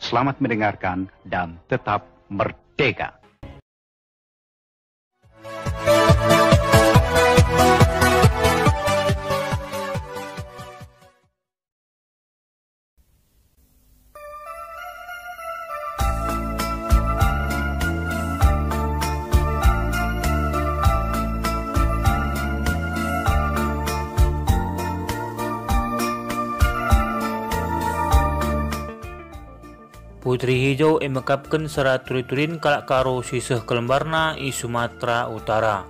Selamat mendengarkan dan tetap merdeka. Putri Hijau emekapkeun sara turi-turin kalak karo siseuh kelembarna i Sumatera Utara.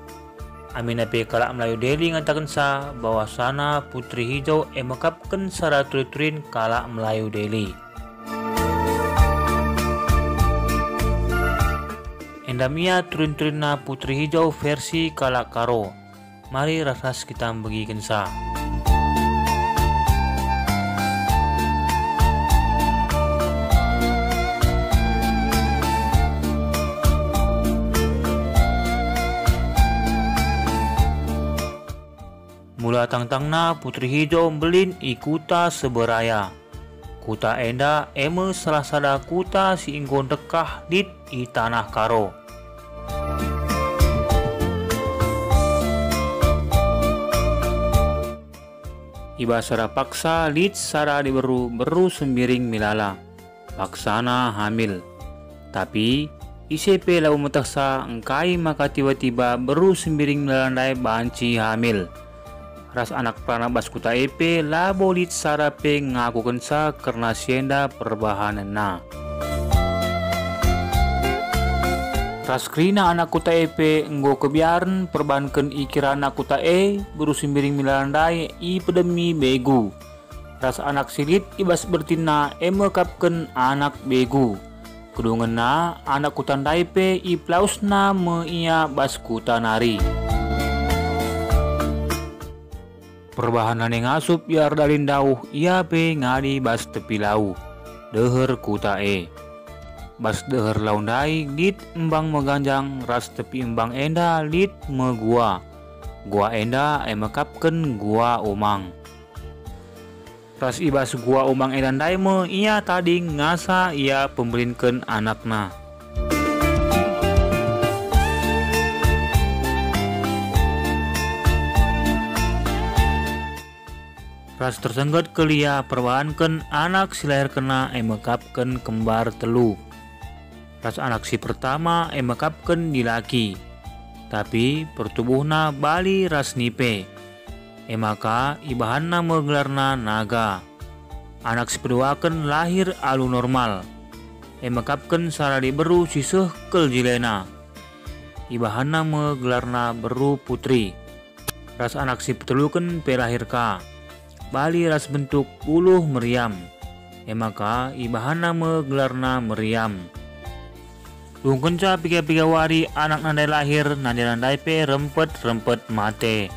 Aminape kalak Melayu Deli ngatakeun sa bahwasana Putri Hijau emekapkeun sara turi-turin kalak Melayu Deli. Endamia turin-turinna Putri Hijau versi kalak karo. Mari ras kita begikeun sa. Mula tangtangna Putri Hijau belin i kuta seberaya. Kuta enda eme salah sada kuta si inggon dekah dit i tanah karo. Iba sara paksa lit sara diberu sembiring milala. Paksana hamil. Tapi ICP lau metaksa engkai maka tiba-tiba beru sembiring milalandai banci hamil. Ras anak prana bas kuta EP labo lit sarape ngakukeun sa karena sienda perbahanana. Ras krina anak kuta EP enggo kebiaran perbankeun ikirana kuta E beru sembiring milandai i pedemi begu. Ras anak silit ibas bertina emekapkeun anak begu. Kedungeunna anak kuta daipe i plausna me ia bas kuta nari. Perbahanan yang ngasup yar dalin dauh ia pe ngadi bas tepi lau deher kuta E. Bas deher laundai lit embang meganjang ras tepi embang enda lit me gua enda emekapkeun gua umang. Ras ibas gua umang edan dai me ia tading ngasa ia pembelinkeun anakna. Ras tersenggot kelia perbahankeun anak si lahir kena emekapkeun kembar telu. Ras anak si pertama emekapkeun di laki. Tapi pertubuhna bali ras nipe. Emaka ibahanna megelarna naga. Anak si peduakeun lahir alu normal. Emekapkeun sara diberu siseuh keul jilena. Ibahanna megelarna beru putri. Ras anak si petelukeun pe lahir ka. Bali ras bentuk uluh meriam. Emaka ibahana gelarna meriam. Lungkenca piga-piga wari anak nandai lahir nandai pe rempet mate.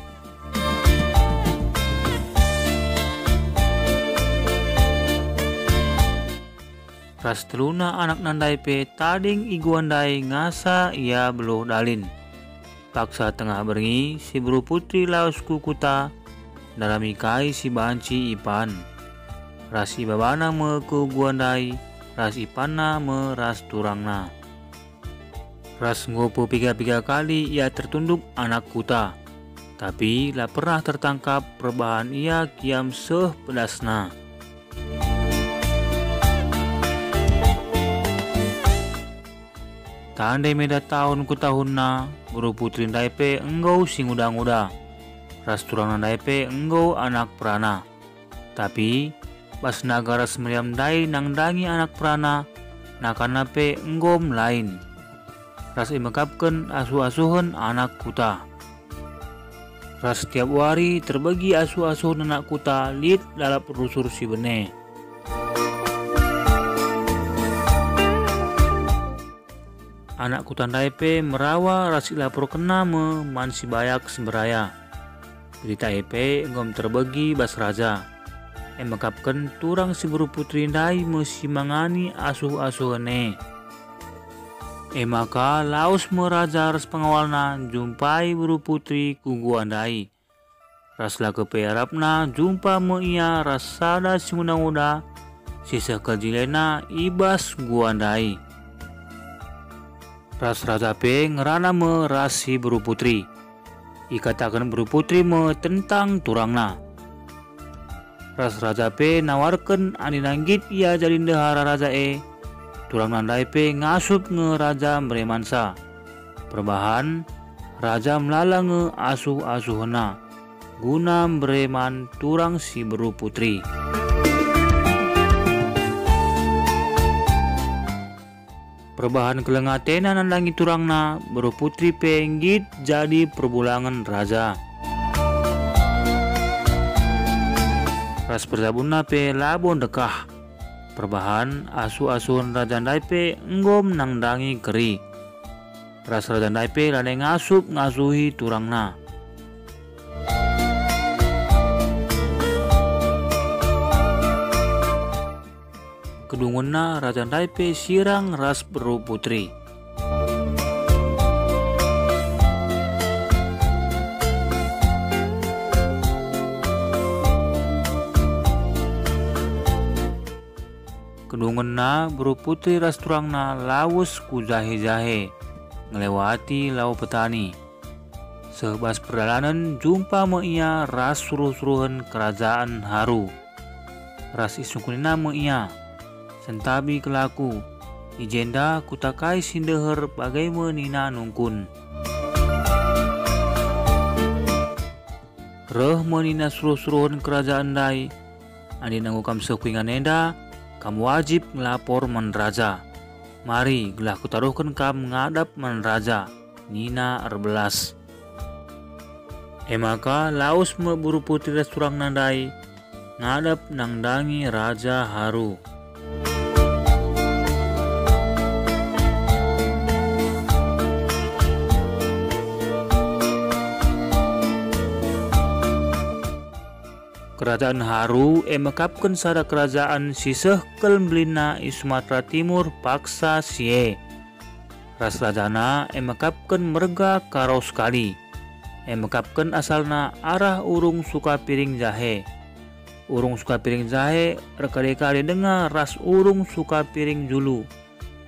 Ras teluna anak nandai pe tading iguandai ngasa ia beluh dalin. Paksa tengah berengi si beru putri laos kukuta. Dalam ikai si banci ipan. Ras ibabana me ku guandai. Ras ipanna me ras turangna. Ras ngopo piga-piga kali ia tertunduk anak kuta. Tapi lah pernah tertangkap perbahan ia kiam seuh pedasna. Tandai meda tahun ku tahunna. Guru putri daipe enggau sing uda-uda. Ras turang nandaipe enggo anak prana. Tapi pas naga ras meriam dai nangdangi anak prana nakana pe enggom lain. Ras emekapkeun asuh-asuheun anak kuta. Ras setiap wari terbagi asuh-asuheun anak kuta lit lalap rusur si bene. Anak kuta daipe merawa ras ilapur kena me man si bayak semberaya. Berita EP engom terbagi bas raja. Emekapkeun turang si beru putri ndai mesi mangani asuh-asuhene. Emaka laos meraja ras pengawalna jumpai beru putri ku guandai. Ras la kepe Arabna jumpa me ia ras sada si muda-muda sisa kejilena ibas guandai. Ras raja pe ngerana me rasi beruputri. Ikatakan beruputri me tentang turangna. Ras raja pe nawarkan ani nanggit ia jadi dehara raja turang nandai pe ngasup nge raja meremansa. Perbahan raja melala nge asuh-asuhna guna bereman turang si beruputri. Perbahan kelengatena nandangi turangna beruputri penggit jadi perbulangan raja. Ras persabunna pe labon dekah. Perbahan asuh-asuhan raja ndai pe enggom nangdangi keri. Ras raja ndai pe lade ngasup ngasuhi turangna. Kedungunna raja ndai pe sirang ras beruputri. Kedungunna beruputri ras turangna lawus ku jahe-jahe ngelewati lau petani. Sebas perjalanan jumpa me ia ras suruh-suruhan kerajaan haru. Ras isungkunina me ia sentabi kelaku ijenda kutakai sindeher bagai menina nungkun. Reh menina suruh-suruhan kerajaan dai andi nanggukam sekuingan enda kam wajib ngelapor man raja. Mari gelah kutaruhkan kam ngadap man raja nina 14. Emaka laus me beruputri ras turang nandai ngadap nangdangi raja haru. Kerajaan haru mekapkan sada kerajaan siseh kelmblina i Sumatera Timur paksa sie. Ras rajana mekapkan merga karo sekali. Mekapkan asalna arah urung suka piring jahe. Urung suka piring jahe rekade-kade dengar ras urung suka piring julu.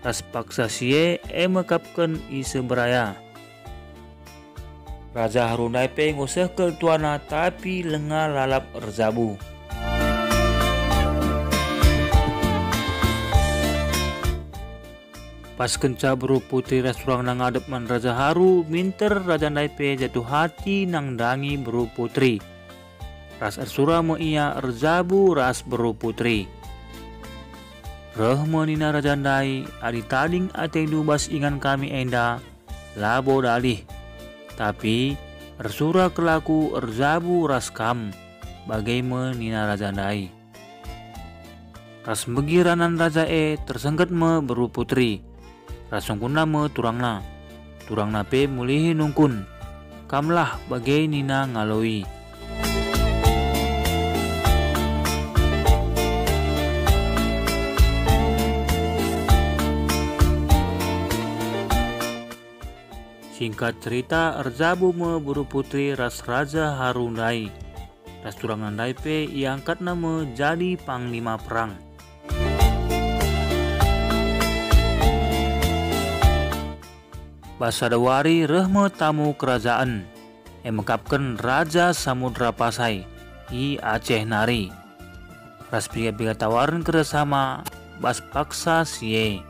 Ras paksa sie mekapkan i seberaya. Raja Harun ndai pe ngusah ke tuana tapi lenga lalap erzabu. Pas kenca beruputri ras turang nang ngadep man raja haru minter raja ndai pe jatuh hati nang dangi beruputri. Ras ersura me ia erzabu ras beruputri. Reh menina raja ndai adi tading ateng dubas ingan kami enda labo dalih. Tapi ersura kelaku erzabu ras kam bagai menina raja ndai. Ras begiranan raja tersengket me beruputri. Ras sungkunna me turangna. Turangna pe mulihi nungkun. Kamlah bagai nina ngaloi. Singkat cerita erzabu me beruputri ras raja Harun ndai. Ras turang nandai pe iangkat nama jadi panglima perang. Basadawari rehme tamu kerajaan mekapkan Raja Samudra Pasai i Aceh Nari. Ras biga tawaran kerjasama bas paksa sie.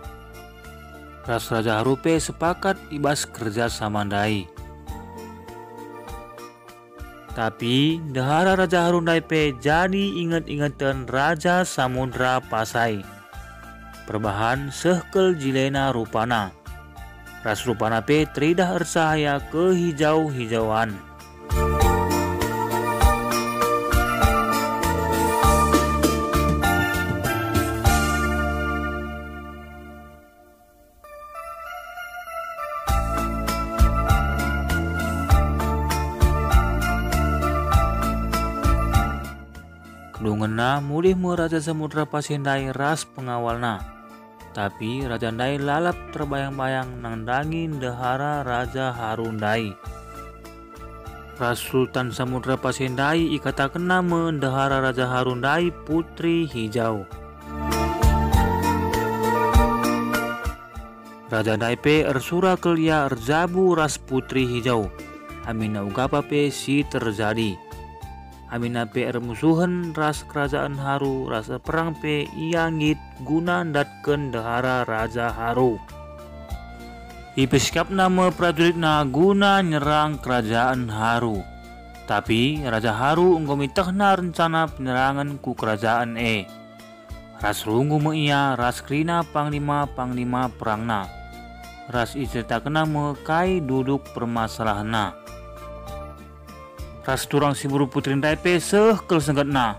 Ras raja harupe sepakat ibas kerja sama ndai. Tapi dahara raja Harun ndai pe jadi inget-ingetan Raja Samudra Pasai. Perbahan sehkel jilena rupana. Ras rupana pe teridah ersahaya ke hijau-hijauan. Kedungena mulih me Raja Samudra Pasai ndai ras pengawalna. Tapi Raja ndai lalap terbayang-bayang nangdangi dahara Raja Harun ndai. Ras Sultan Samudra Pasai ndai ikatakenna me dahara Raja Harun ndai putri hijau. Raja Daipe ersura kelia erjabu ras putri hijau. Amina ugapa pe si terjadi. Amina pe ermusuhan ras kerajaan Haru, ras perang pe iangit guna datken dahara Raja Haru. Ipiskap nama prajuritna guna nyerang kerajaan Haru. Tapi Raja Haru nggomitahna rencana penyerangan ku kerajaan Ras rungu meia ras krina panglima perangna. Ras iceritakeuna mekai duduk permasalahna. Ras turang si buru putri Daipe seuh senggetna.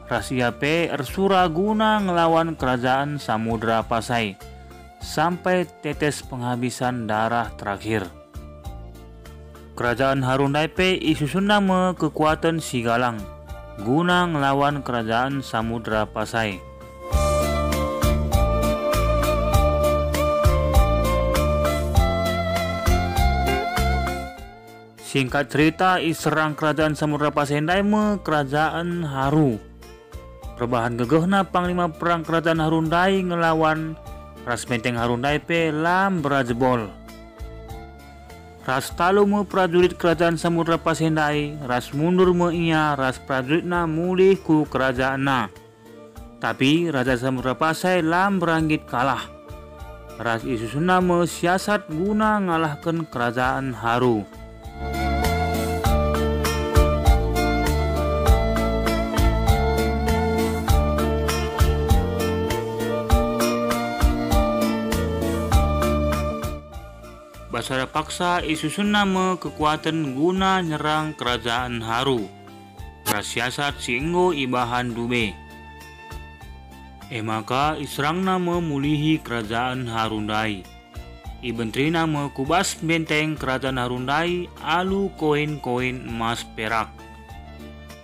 Ras ia pe ersura guna ngelawan kerajaan Samudra Pasai sampai tetes penghabisan darah terakhir. Kerajaan Harun Daipe isusun nama kekuatan si Galang guna ngelawan kerajaan Samudra Pasai. Singkat cerita, iserang kerajaan Samudra Pasai daime kerajaan Haru. Perbahan gegehna panglima perang kerajaan Harun Dai ngelawan ras benteng Harun Daipe lam berajebol. Ras talu me prajurit kerajaan Samudra Pasai Dai, ras mundur me ia ras prajuritna mulih ku kerajaanna. Tapi Raja Samudra Pasai lam beranggit kalah. Ras isusuna me siasat guna ngalahkan kerajaan Haru. Basara paksa isusun nama kekuatan guna nyerang kerajaan Haru. Rasiasat singgo ibahan dube. Maka iserang nama mulihi kerajaan Harundai. Ibentri nama kubas benteng kerajaan Harundai alu koin-koin emas perak.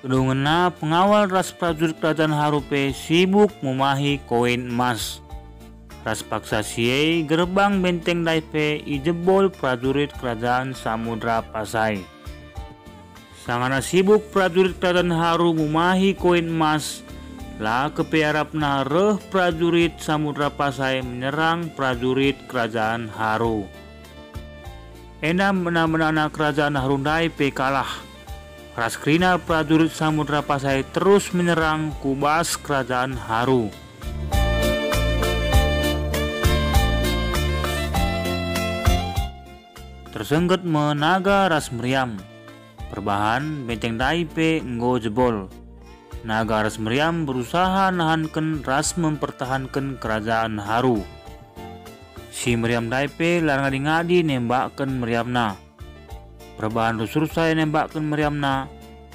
Kedungena pengawal ras prajurit kerajaan Harupe sibuk memahi koin emas. Ras paksa siei gerbang benteng Daipe ijebol prajurit kerajaan Samudra Pasai. Sangana sibuk prajurit kerajaan Haru memahi koin emas, lah kepearapna reh prajurit Samudra Pasai menyerang prajurit kerajaan Haru. Enam benar-benar kerajaan Harun Daipe kalah. Ras krina prajurit Samudra Pasai terus menyerang kubas kerajaan Haru. Tersengget menaga ras meriam. Perbahan benteng Daipe nggo jebol. Naga ras meriam berusaha nahankan ras mempertahankan kerajaan Haru. Si meriam Daipe larang ngadi nembakkan meriamna. Perbahan rusur-rusai nembakkan meriamna.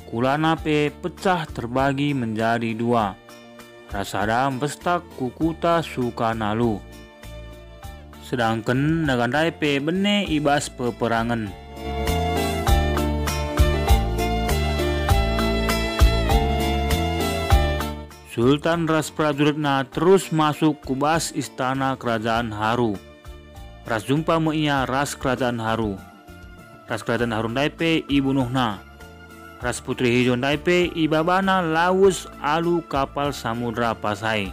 Kulana pe pecah terbagi menjadi dua. Rasada bestak kukuta Sukanalu. Sedangkan naga Daipe bene ibas peperangan. Sultan ras prajuritna terus masuk kubas istana kerajaan Haru. Ras jumpa meia ras kerajaan Haru. Ras kerajaan Harun Daipe ibunuhna. Ras putri hijau Daipe ibabana lawus alu kapal Samudra Pasai.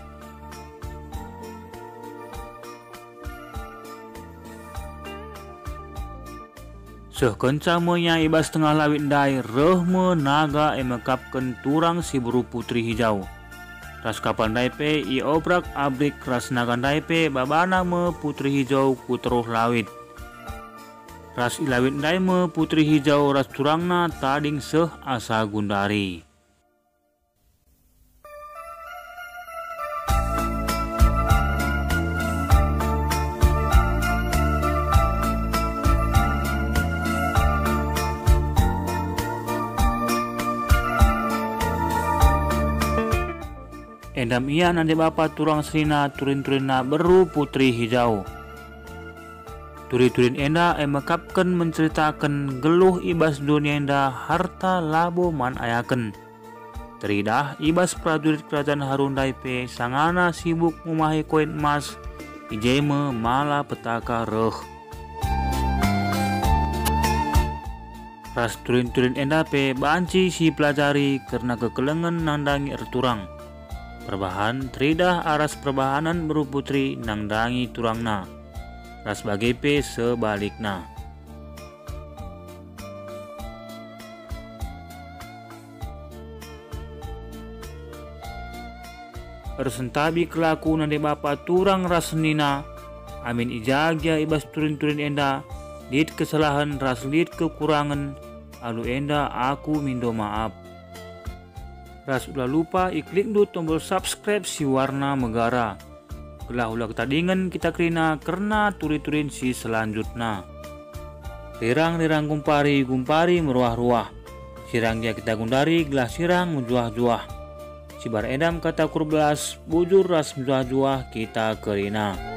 Sekenca meia ibas tengah lawit Dai reh menaga emekapkan turang si buru putri hijau. Ras kapal Daipe i obrak abrik ras naga Daipe babana me putri hijau ku teruh lawit. Ras ilawit Dai me putri hijau ras turangna tading seh asa gundari. Endam ia nanti bapa turang serina turin-turina beru putri hijau. Turi-turin enda emekapkan menceritakan geluh ibas dunia enda harta labo man ayaken. Teridah ibas prajurit kerajaan Harun Daipe sangana sibuk memahi koin emas ijeme mala petaka reh. Ras turin-turin enda pe banci si pelajari karena kekelengan nandangi erturang. Perbahan teridah aras perbahanan beru putri nangdangi turangna. ras bagepe sebalikna. Ersentabi kelaku nade bapa turang rasenina, amin ijagya ibas turin-turin enda, lid kesalahan ras lid kekurangan, alu enda aku mindo maaf. Ras ulah lupa iklik du tombol subscribe si warna megara. Gelah ulah ketadingan kita kerina karena turi-turin si selanjutnya. Lirang-lirang gumpari meruah-ruah. Sirangnya kita gundari gelah sirang menjuah-juah. Sibar edam kata kurbelas bujur ras menjuah-juah kita kerina.